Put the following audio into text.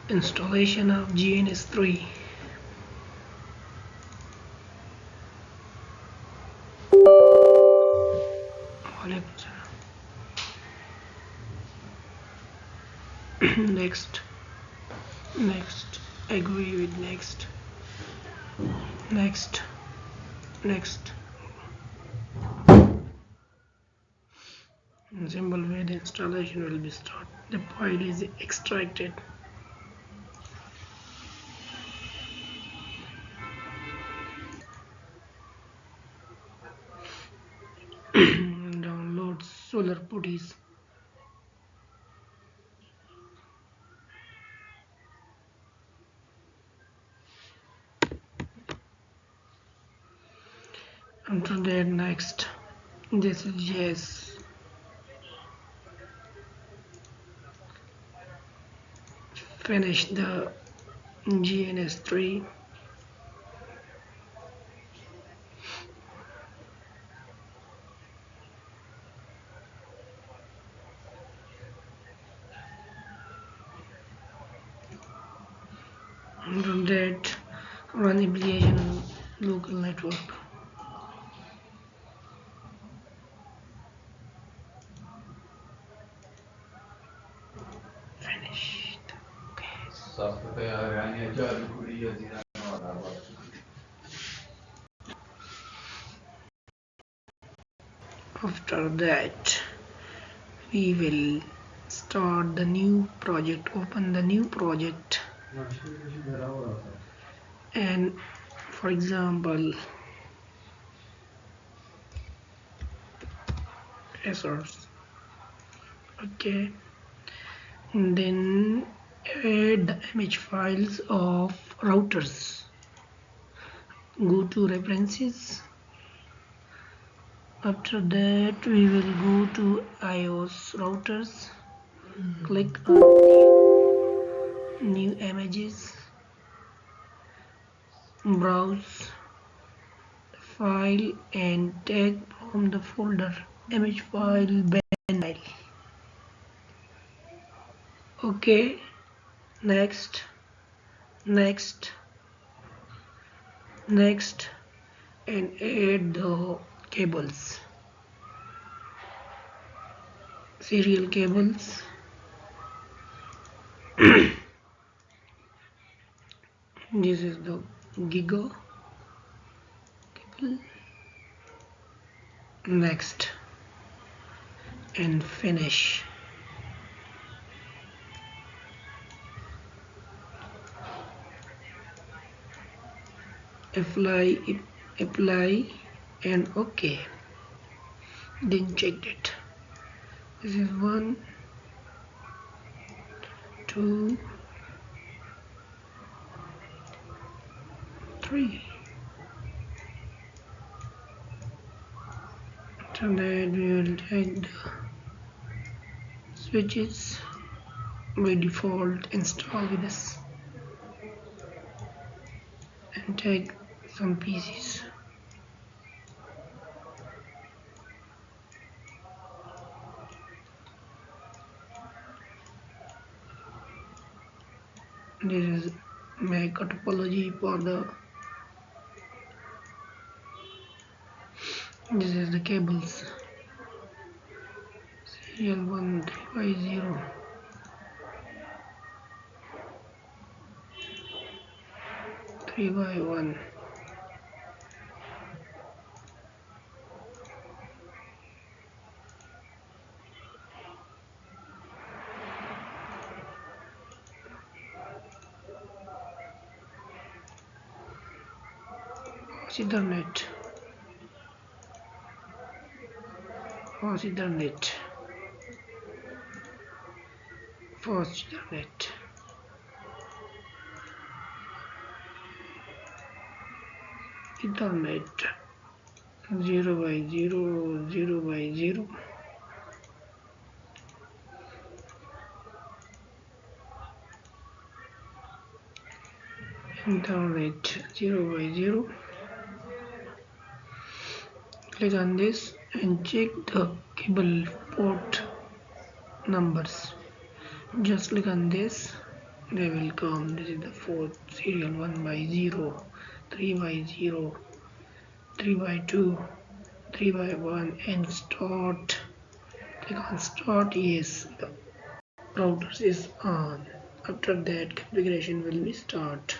Installation of GNS3. Next, agree with next, in simple way the installation will be started. The file is extracted. Download solar putties. After that, next, this is yes. Finish the GNS3. After that, run application on local network. Finished. Okay. After that, we will start the new project. Open the new project, and for example, resource. Okay, and then add the image files of routers. Go to references. After that, we will go to iOS routers. Click on new images. Browse the file and tag from the folder image file banner. Okay, next, and add the cables, serial cables. This is the giga cable. Next, and finish. Apply and OK. Then check it. This is 1, 2, 3. After that, we will take the switches by default install with us and take some pieces. This is make a topology for the. This is the cables. Serial 1 3 by 0. 3 by 1. Ethernet. Ethernet. Ethernet. Ethernet 0 by 0, 0 by 0. Ethernet 0 by 0. Click on this and check the cable port numbers. Just click on this they will come. This is the fourth serial, 1 by 0, 3 by 0, 3 by 2, 3 by 1, and start. Click on start. Yes, the routers is on. After that, configuration will be start.